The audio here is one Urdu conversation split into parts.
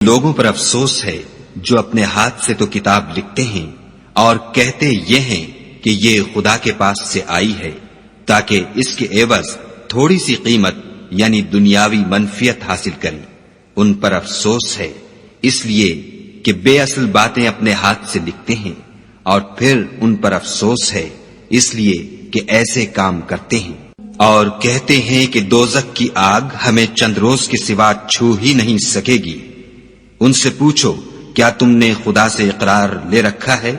لوگوں پر افسوس ہے جو اپنے ہاتھ سے تو کتاب لکھتے ہیں اور کہتے یہ ہیں کہ یہ خدا کے پاس سے آئی ہے تاکہ اس کے عوض تھوڑی سی قیمت یعنی دنیاوی منفیت حاصل کریں۔ ان پر افسوس ہے اس لیے کہ بے اصل باتیں اپنے ہاتھ سے لکھتے ہیں، اور پھر ان پر افسوس ہے اس لیے کہ ایسے کام کرتے ہیں، اور کہتے ہیں کہ دوزخ کی آگ ہمیں چند روز کے سوا چھو ہی نہیں سکے گی۔ ان سے پوچھو کیا تم نے خدا سے اقرار لے رکھا ہے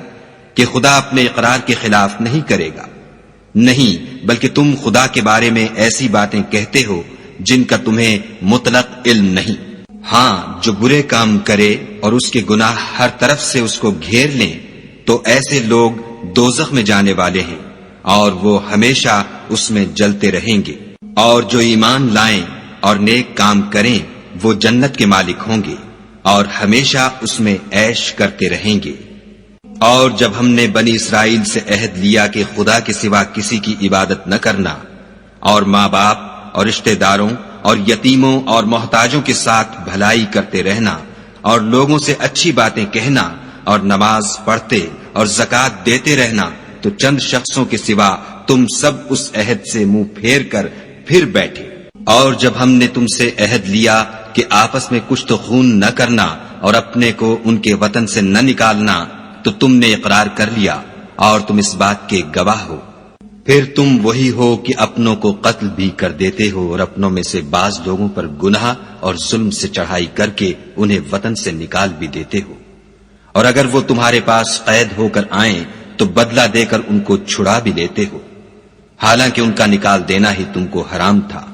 کہ خدا اپنے اقرار کے خلاف نہیں کرے گا؟ نہیں، بلکہ تم خدا کے بارے میں ایسی باتیں کہتے ہو جن کا تمہیں مطلق علم نہیں۔ ہاں، جو برے کام کرے اور اس کے گناہ ہر طرف سے اس کو گھیر لیں تو ایسے لوگ دوزخ میں جانے والے ہیں اور وہ ہمیشہ اس میں جلتے رہیں گے۔ اور جو ایمان لائیں اور نیک کام کریں وہ جنت کے مالک ہوں گے اور ہمیشہ اس میں عیش کرتے رہیں گے۔ اور جب ہم نے بنی اسرائیل سے عہد لیا کہ خدا کے سوا کسی کی عبادت نہ کرنا، اور ماں باپ اور رشتہ داروں اور یتیموں اور محتاجوں کے ساتھ بھلائی کرتے رہنا اور لوگوں سے اچھی باتیں کہنا اور نماز پڑھتے اور زکوٰۃ دیتے رہنا، تو چند شخصوں کے سوا تم سب اس عہد سے منہ پھیر کر پھر بیٹھے۔ اور جب ہم نے تم سے عہد لیا کہ آپس میں کشت و خون نہ کرنا اور اپنے کو ان کے وطن سے نہ نکالنا، تو تم نے اقرار کر لیا اور تم اس بات کے گواہ ہو۔ پھر تم وہی ہو کہ اپنوں کو قتل بھی کر دیتے ہو اور اپنوں میں سے بعض لوگوں پر گناہ اور ظلم سے چڑھائی کر کے انہیں وطن سے نکال بھی دیتے ہو، اور اگر وہ تمہارے پاس قید ہو کر آئیں تو بدلہ دے کر ان کو چھڑا بھی لیتے ہو، حالانکہ ان کا نکال دینا ہی تم کو حرام تھا۔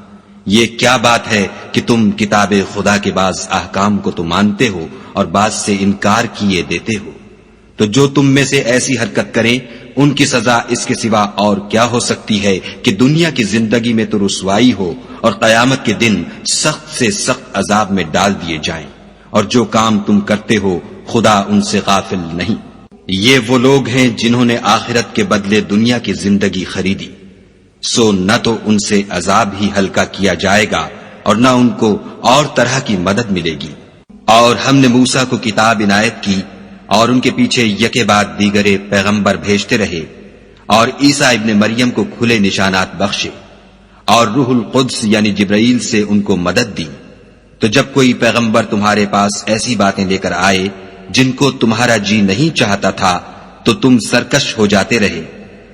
یہ کیا بات ہے کہ تم کتاب خدا کے بعض احکام کو تو مانتے ہو اور بعض سے انکار کیے دیتے ہو؟ تو جو تم میں سے ایسی حرکت کریں ان کی سزا اس کے سوا اور کیا ہو سکتی ہے کہ دنیا کی زندگی میں تو رسوائی ہو اور قیامت کے دن سخت سے سخت عذاب میں ڈال دیے جائیں، اور جو کام تم کرتے ہو خدا ان سے غافل نہیں۔ یہ وہ لوگ ہیں جنہوں نے آخرت کے بدلے دنیا کی زندگی خریدی، سو نہ تو ان سے عذاب ہی ہلکا کیا جائے گا اور نہ ان کو اور طرح کی مدد ملے گی۔ اور ہم نے موسیٰ کو کتاب عنایت کی اور ان کے پیچھے یکے بعد دیگرے پیغمبر بھیجتے رہے، اور عیسیٰ ابن مریم کو کھلے نشانات بخشے، اور روح القدس یعنی جبرائیل سے ان کو مدد دی۔ تو جب کوئی پیغمبر تمہارے پاس ایسی باتیں لے کر آئے جن کو تمہارا جی نہیں چاہتا تھا تو تم سرکش ہو جاتے رہے،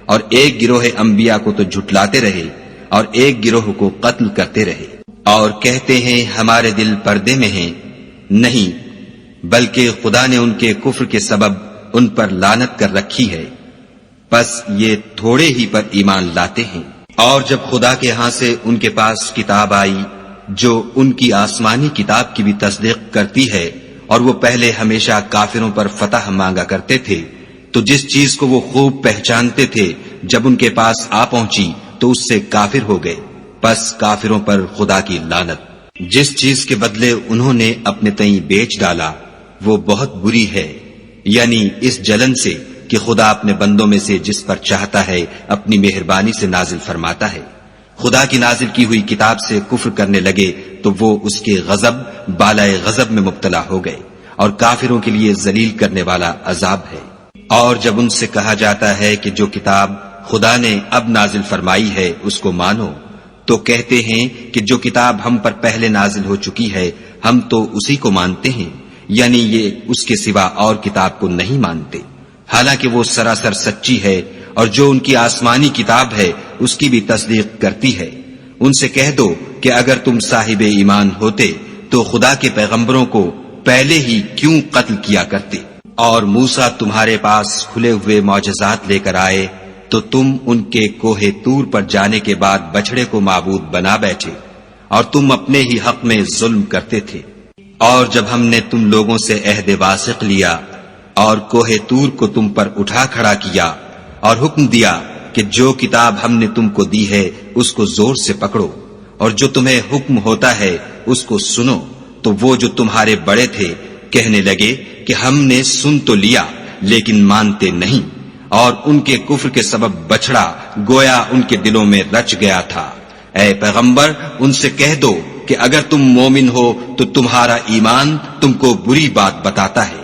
اور ایک گروہ انبیاء کو تو جھٹلاتے رہے اور ایک گروہ کو قتل کرتے رہے، اور کہتے ہیں ہمارے دل پردے میں ہیں۔ نہیں، بلکہ خدا نے ان کے کفر کے سبب ان پر لعنت کر رکھی ہے، پس یہ تھوڑے ہی پر ایمان لاتے ہیں۔ اور جب خدا کے ہاں سے ان کے پاس کتاب آئی جو ان کی آسمانی کتاب کی بھی تصدیق کرتی ہے، اور وہ پہلے ہمیشہ کافروں پر فتح مانگا کرتے تھے، تو جس چیز کو وہ خوب پہچانتے تھے جب ان کے پاس آ پہنچی تو اس سے کافر ہو گئے، پس کافروں پر خدا کی لعنت۔ جس چیز کے بدلے انہوں نے اپنے تئیں بیچ ڈالا وہ بہت بری ہے، یعنی اس جلن سے کہ خدا اپنے بندوں میں سے جس پر چاہتا ہے اپنی مہربانی سے نازل فرماتا ہے۔ خدا کی نازل کی ہوئی کتاب سے کفر کرنے لگے تو وہ اس کے غضب بالائے غضب میں مبتلا ہو گئے، اور کافروں کے لیے ذلیل کرنے والا عذاب ہے۔ اور جب ان سے کہا جاتا ہے کہ جو کتاب خدا نے اب نازل فرمائی ہے اس کو مانو، تو کہتے ہیں کہ جو کتاب ہم پر پہلے نازل ہو چکی ہے ہم تو اسی کو مانتے ہیں، یعنی یہ اس کے سوا اور کتاب کو نہیں مانتے، حالانکہ وہ سراسر سچی ہے، اور جو ان کی آسمانی کتاب ہے اس کی بھی تصدیق کرتی ہے۔ ان سے کہہ دو کہ اگر تم صاحب ایمان ہوتے تو خدا کے پیغمبروں کو پہلے ہی کیوں قتل کیا کرتے؟ اور موسیٰ تمہارے پاس کھلے ہوئے معجزات لے کر آئے تو تم ان کے کوہ طور پر جانے کے بعد بچڑے کو معبود بنا بیٹھے، اور تم اپنے ہی حق میں ظلم کرتے تھے۔ اور جب ہم نے تم لوگوں سے عہد واثق لیا اور کوہ طور کو تم پر اٹھا کھڑا کیا اور حکم دیا کہ جو کتاب ہم نے تم کو دی ہے اس کو زور سے پکڑو، اور جو تمہیں حکم ہوتا ہے اس کو سنو، تو وہ جو تمہارے بڑے تھے کہنے لگے کہ ہم نے سن تو لیا لیکن مانتے نہیں، اور ان کے کفر کے سبب بچڑا گویا ان کے دلوں میں رچ گیا تھا۔ اے پیغمبر ان سے کہہ دو کہ اگر تم مومن ہو تو تمہارا ایمان تم کو بری بات بتاتا ہے۔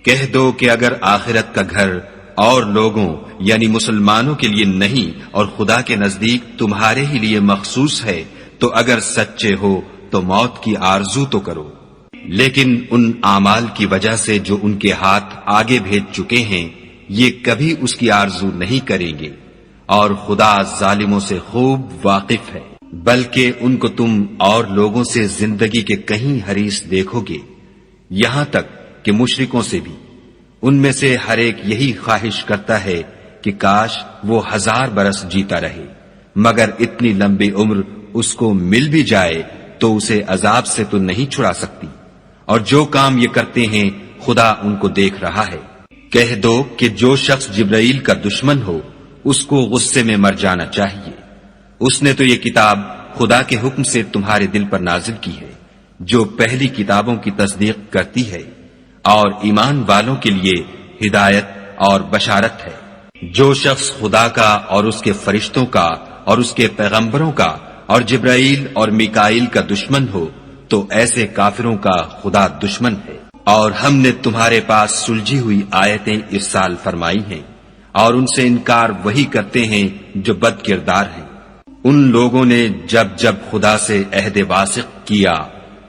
کہہ دو کہ اگر آخرت کا گھر اور لوگوں یعنی مسلمانوں کے لیے نہیں اور خدا کے نزدیک تمہارے ہی لیے مخصوص ہے تو اگر سچے ہو تو موت کی آرزو تو کرو، لیکن ان اعمال کی وجہ سے جو ان کے ہاتھ آگے بھیج چکے ہیں یہ کبھی اس کی آرزو نہیں کریں گے، اور خدا ظالموں سے خوب واقف ہے۔ بلکہ ان کو تم اور لوگوں سے زندگی کے کہیں حریص دیکھو گے، یہاں تک کہ مشرکوں سے بھی۔ ان میں سے ہر ایک یہی خواہش کرتا ہے کہ کاش وہ 1000 برس جیتا رہے، مگر اتنی لمبی عمر اس کو مل بھی جائے تو اسے عذاب سے تو نہیں چھڑا سکتی، اور جو کام یہ کرتے ہیں خدا ان کو دیکھ رہا ہے۔ کہہ دو کہ جو شخص جبرائیل کا دشمن ہو اس کو غصے میں مر جانا چاہیے، اس نے تو یہ کتاب خدا کے حکم سے تمہارے دل پر نازل کی ہے جو پہلی کتابوں کی تصدیق کرتی ہے، اور ایمان والوں کے لیے ہدایت اور بشارت ہے۔ جو شخص خدا کا اور اس کے فرشتوں کا اور اس کے پیغمبروں کا اور جبرائیل اور میکائیل کا دشمن ہو تو ایسے کافروں کا خدا دشمن ہے۔ اور ہم نے تمہارے پاس سلجھی ہوئی آیتیں ارسال فرمائی ہیں، اور ان سے انکار وہی کرتے ہیں جو بد کردار ہیں۔ ان لوگوں نے جب جب خدا سے عہد واثق کیا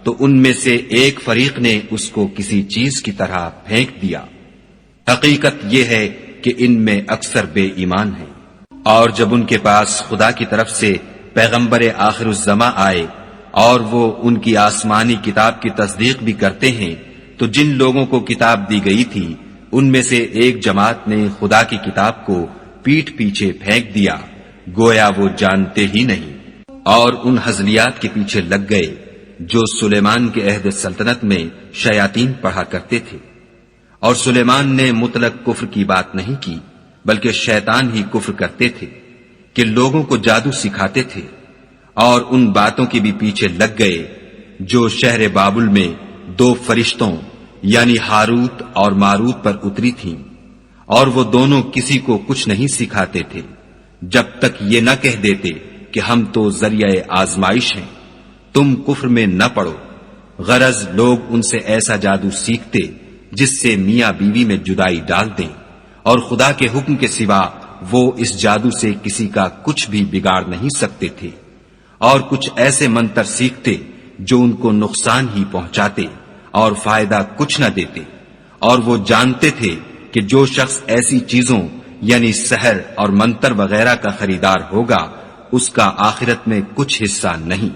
تو ان میں سے ایک فریق نے اس کو کسی چیز کی طرح پھینک دیا۔ حقیقت یہ ہے کہ ان میں اکثر بے ایمان ہیں۔ اور جب ان کے پاس خدا کی طرف سے پیغمبر آخر الزماں آئے اور وہ ان کی آسمانی کتاب کی تصدیق بھی کرتے ہیں تو جن لوگوں کو کتاب دی گئی تھی ان میں سے ایک جماعت نے خدا کی کتاب کو پیٹھ پیچھے پھینک دیا، گویا وہ جانتے ہی نہیں، اور ان ہزلیات کے پیچھے لگ گئے جو سلیمان کے عہد سلطنت میں شیاطین پڑھا کرتے تھے۔ اور سلیمان نے مطلق کفر کی بات نہیں کی بلکہ شیطان ہی کفر کرتے تھے کہ لوگوں کو جادو سکھاتے تھے، اور ان باتوں کے بھی پیچھے لگ گئے جو شہر بابل میں 2 فرشتوں یعنی ہاروت اور ماروت پر اتری تھیں، اور وہ دونوں کسی کو کچھ نہیں سکھاتے تھے جب تک یہ نہ کہہ دیتے کہ ہم تو ذریعہ آزمائش ہیں، تم کفر میں نہ پڑو۔ غرض لوگ ان سے ایسا جادو سیکھتے جس سے میاں بیوی میں جدائی ڈال دیں، اور خدا کے حکم کے سوا وہ اس جادو سے کسی کا کچھ بھی بگاڑ نہیں سکتے تھے، اور کچھ ایسے منتر سیکھتے جو ان کو نقصان ہی پہنچاتے اور فائدہ کچھ نہ دیتے، اور وہ جانتے تھے کہ جو شخص ایسی چیزوں یعنی سحر اور منتر وغیرہ کا خریدار ہوگا اس کا آخرت میں کچھ حصہ نہیں،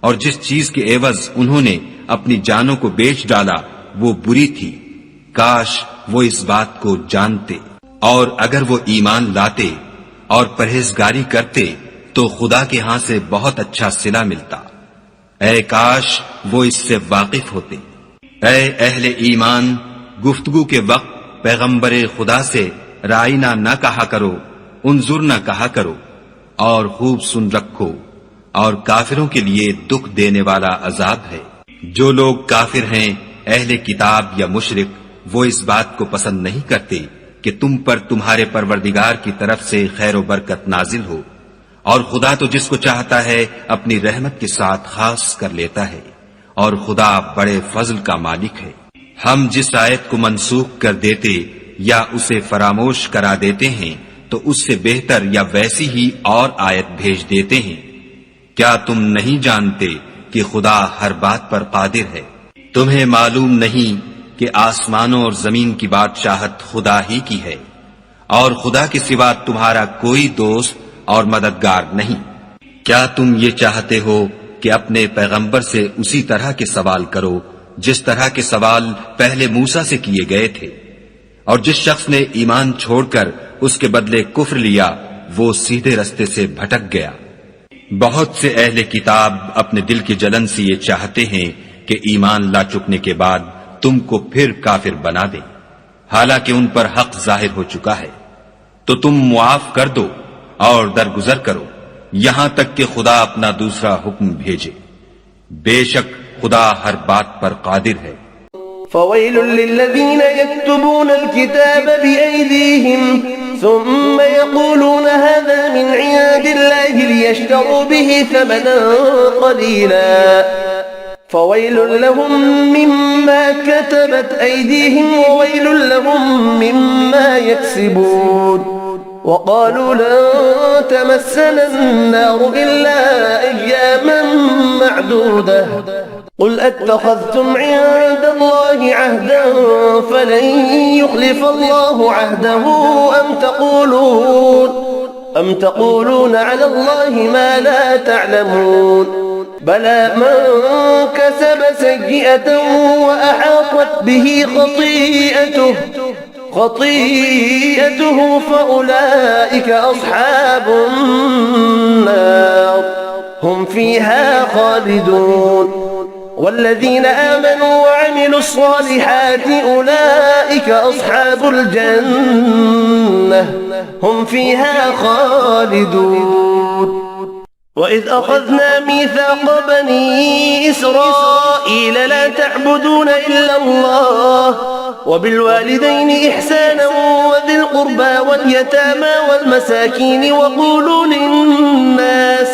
اور جس چیز کے عوض انہوں نے اپنی جانوں کو بیچ ڈالا وہ بری تھی، کاش وہ اس بات کو جانتے، اور اگر وہ ایمان لاتے اور پرہیزگاری کرتے تو خدا کے ہاں سے بہت اچھا صلہ ملتا۔ اے کاش وہ اس سے واقف ہوتے۔ اے اہل ایمان، گفتگو کے وقت پیغمبر خدا سے رائنا نہ کہا کرو، انظر نہ کہا کرو، اور خوب سن رکھو، اور کافروں کے لیے دکھ دینے والا عذاب ہے۔ جو لوگ کافر ہیں اہل کتاب یا مشرک وہ اس بات کو پسند نہیں کرتے کہ تم پر تمہارے پروردگار کی طرف سے خیر و برکت نازل ہو، اور خدا تو جس کو چاہتا ہے اپنی رحمت کے ساتھ خاص کر لیتا ہے، اور خدا بڑے فضل کا مالک ہے۔ ہم جس آیت کو منسوخ کر دیتے یا اسے فراموش کرا دیتے ہیں تو اس سے بہتر یا ویسی ہی اور آیت بھیج دیتے ہیں۔ کیا تم نہیں جانتے کہ خدا ہر بات پر قادر ہے؟ تمہیں معلوم نہیں کہ آسمانوں اور زمین کی بادشاہت خدا ہی کی ہے، اور خدا کے سوا تمہارا کوئی دوست اور مددگار نہیں۔ کیا تم یہ چاہتے ہو کہ اپنے پیغمبر سے اسی طرح کے سوال کرو جس طرح کے سوال پہلے موسیٰ سے کیے گئے تھے؟ اور جس شخص نے ایمان چھوڑ کر اس کے بدلے کفر لیا وہ سیدھے رستے سے بھٹک گیا۔ بہت سے اہل کتاب اپنے دل کی جلن سے یہ چاہتے ہیں کہ ایمان لا چکنے کے بعد تم کو پھر کافر بنا دیں، حالانکہ ان پر حق ظاہر ہو چکا ہے۔ تو تم معاف کر دو اور درگزر کرو یہاں تک کہ خدا اپنا دوسرا حکم بھیجے، بے شک خدا ہر بات پر قادر ہے۔ فويل للذين يكتبون الكتاب بأيديهم ثم يقولون هذا من عند الله ليشتروا به ثمنا قليلا فويل لهم مما كتبت أيديهم وويل لهم مما يكسبون وقالوا لن تمسنا النار إلا أياما معدودة قل أتخذتم عند الله عهدا فلن يخلف الله عهده أم تقولون على الله ما لا تعلمون بلى من كسب سيئة وأحاطت به خطيئته فأولئك أصحاب النار هم فيها خالدون والذين آمنوا وعملوا الصالحات أولئك أصحاب الجنة هم فيها خالدون وإذ أخذنا ميثاق بني إسرائيل لا تعبدون إلا الله وبالوالدين إحسانا وذي القربى واليتامى والمساكين وقولوا للناس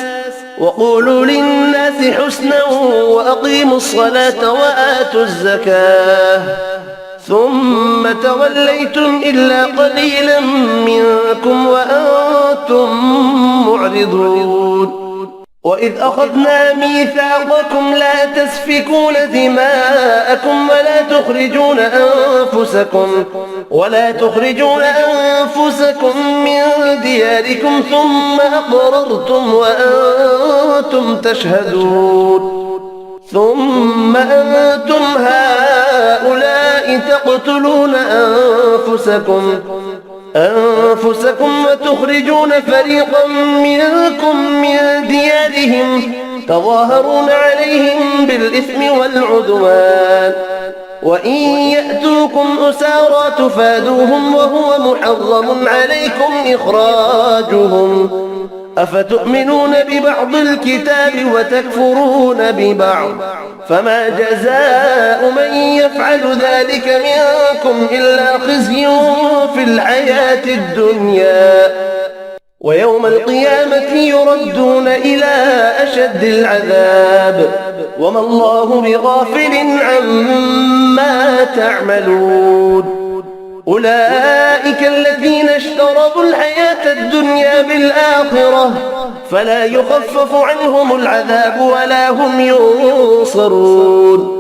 حسنا وأقيموا الصلاة وآتوا الزكاة ثم توليتم إلا قليلا منكم وأنتم معرضون وإذ أخذنا ميثاقكم لا تسفكون دماءكم ولا تخرجون أنفسكم من دياركم ثم أقررتم وأنتم تشهدون ثم أنتم هؤلاء تقتلون أنفسكم وتخرجون فريقا منكم من ديارهم تظاهرون عليهم بالإثم والعدوان وإن يأتوكم أسارى تفادوهم وهو محرم عليكم إخراجهم أفتؤمنون ببعض الكتاب وتكفرون ببعض فما جزاء من يفعل ذلك منكم إلا خزي في الحياة الدنيا ويوم القيامة يردون إلى أشد العذاب وما الله بغافل عما تعملون أولئك الذين اشتروا الحياة الدنيا بالآخرة فلا يخفف عنهم العذاب ولا هم ينصرون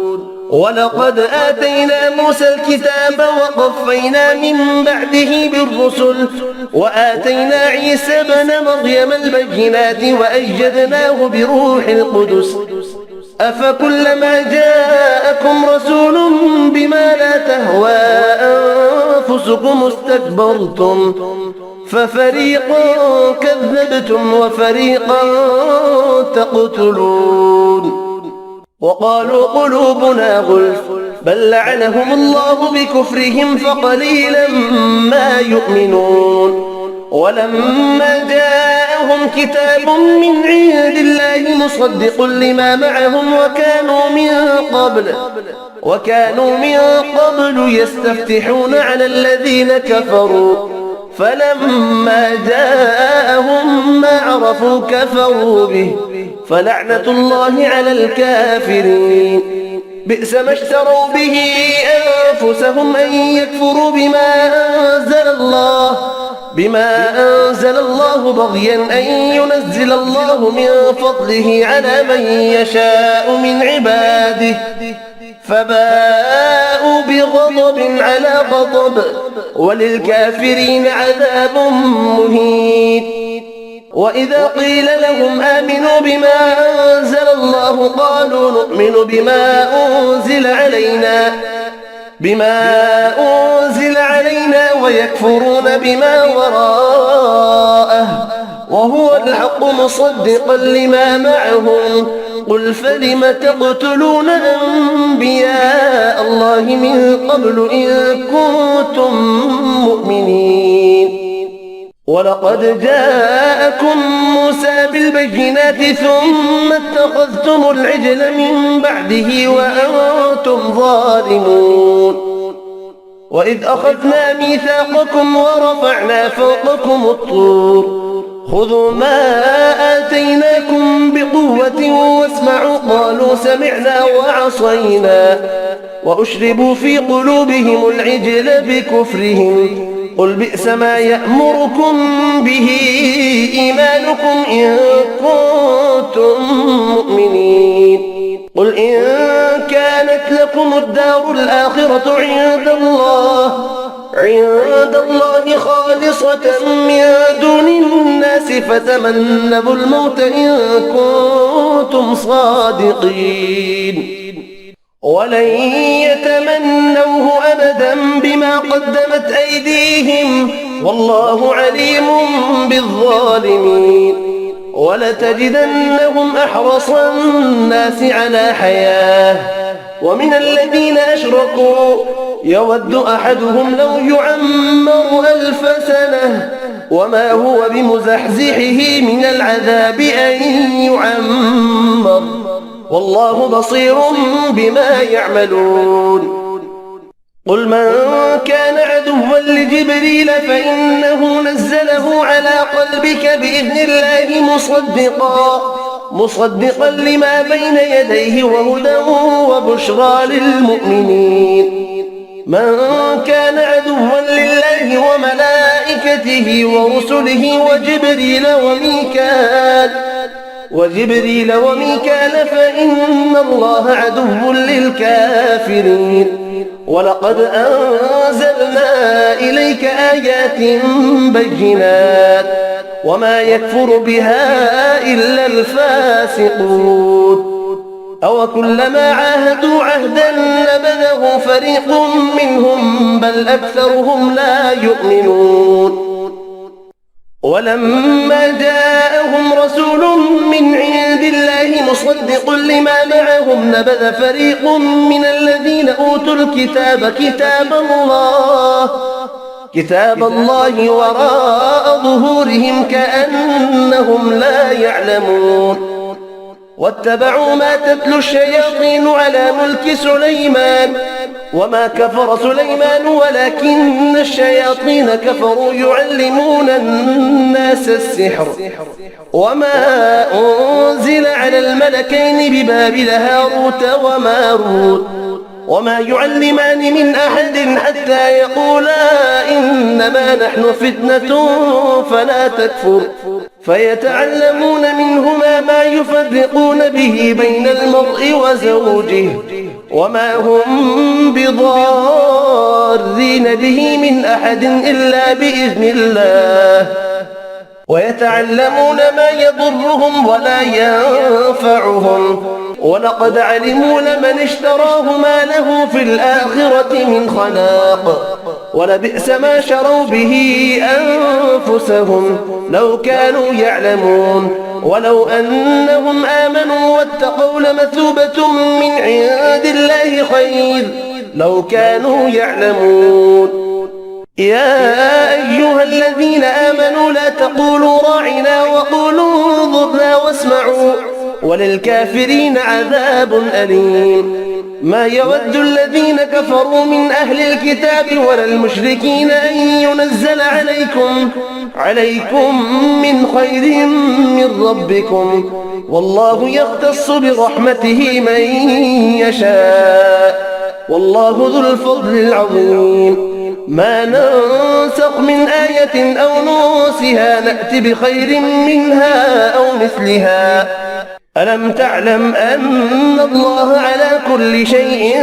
ولقد آتينا موسى الكتاب وقفينا من بعده بالرسل وآتينا عيسى بن مريم البينات وأيدناه بروح القدس أفكلما جاءكم رسول بما لا تهوى أنفسكم استكبرتم ففريقا كذبتم وفريقا تقتلون وقالوا قلوبنا غلف بل لعنهم الله بكفرهم فقليلا ما يؤمنون ولما جاءهم كتاب من عند الله مصدق لما معهم وكانوا من قبل يستفتحون على الذين كفروا فلما جاءهم ما عرفوا كفروا به فلعنة الله على الكافرين بئس ما اشتروا به أنفسهم أن يكفروا بما أنزل الله بغيا أن ينزل الله من فضله على من يشاء من عباده فباءوا بغضب على غضب وللكافرين عذاب مهين وإذا قيل لهم آمنوا بما أنزل الله قالوا نؤمن بما أنزل علينا ويكفرون بما وراءه وهو الحق مصدقا لما معهم قل فلم تقتلون أنبياء الله من قبل إن كنتم مؤمنين ولقد جاءكم موسى بالبينات ثم اتخذتم العجل من بعده وأنتم ظالمون وإذ أخذنا ميثاقكم ورفعنا فوقكم الطور خذوا ما آتيناكم بقوة واسمعوا قالوا سمعنا وعصينا وأشربوا في قلوبهم العجل بكفرهم قل بئس ما يأمركم به إيمانكم إن كنتم مؤمنين قل إن كانت لكم الدار الآخرة عند الله خالصة من دون الناس فتمنوا الموت إن كنتم صادقين ولن يتمنوه أبدا بما قدمت أيديهم والله عليم بالظالمين ولتجدنهم أحرص الناس على حياة ومن الذين أشركوا يود أحدهم لو يعمر 1000 سنة وما هو بمزحزحه من العذاب أن يعمر والله بصير بما يعملون قل من كان عدوا لجبريل فإنه نزله على قلبك بإذن الله مصدقا لما بين يديه وهدى وبشرى للمؤمنين من كان عدوا لله وملائكته ورسله وجبريل وميكال فإن الله عدو للكافرين ولقد أنزلنا إليك آيات بينات وما يكفر بها إلا الفاسقون أو كلما عاهدوا عهدا نبذه فريق منهم بل أكثرهم لا يؤمنون ولما جاءهم رسول من عند الله مصدق لما معهم نبذ فريق من الذين أوتوا الكتاب كتاب الله وراء ظهورهم كأنهم لا يعلمون واتبعوا ما تتلو الشياطين على ملك سليمان وما كفر سليمان ولكن الشياطين كفروا يعلمون الناس السحر وما أنزل على الملكين ببابل هاروت وماروت وما يعلمان من أحد حتى يقولا إنما نحن فتنة فلا تكفر فيتعلمون منهما ما يفرقون به بين المرء وزوجه وما هم بضارين به من أحد إلا بإذن الله ويتعلمون ما يضرهم ولا ينفعهم ولقد علموا لمن اشتراه ما له في الآخرة من خلاق ولبئس ما شروا به أنفسهم لو كانوا يعلمون ولو أنهم آمنوا واتقوا لمثوبة من عند الله خير لو كانوا يعلمون يا أيها الذين آمنوا لا تقولوا راعنا وقولوا انظرنا واسمعوا وللكافرين عذاب أليم ما يود الذين كفروا من أهل الكتاب ولا المشركين أن ينزل عليكم من خير من ربكم والله يختص برحمته من يشاء والله ذو الفضل العظيم ما ننسخ من آية أو ننسها نأت بخير منها أو مثلها ألم تعلم أن الله على كل شيء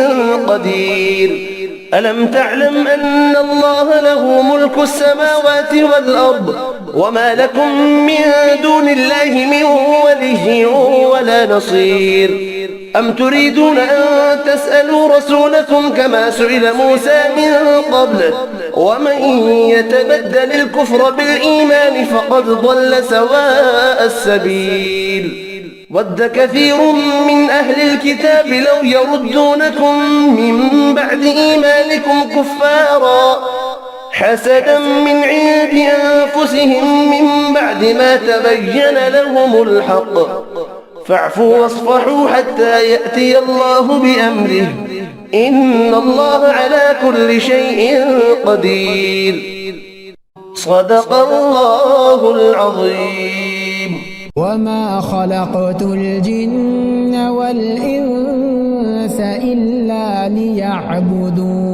قدير ألم تعلم أن الله له ملك السماوات والأرض وما لكم من دون الله من ولي ولا نصير أم تريدون أن تسألوا رسولكم كما سئل موسى من قبل ومن يتبدل الكفر بالإيمان فقد ضل سواء السبيل ود كثير من أهل الكتاب لو يردونكم من بعد إيمانكم كفارا حسدا من عند أنفسهم من بعد ما تبين لهم الحق فاعفوا واصفحوا حتى يأتي الله بأمره إن الله على كل شيء قدير صدق الله العظيم وما خلقت الجن والإنس إلا ليعبدون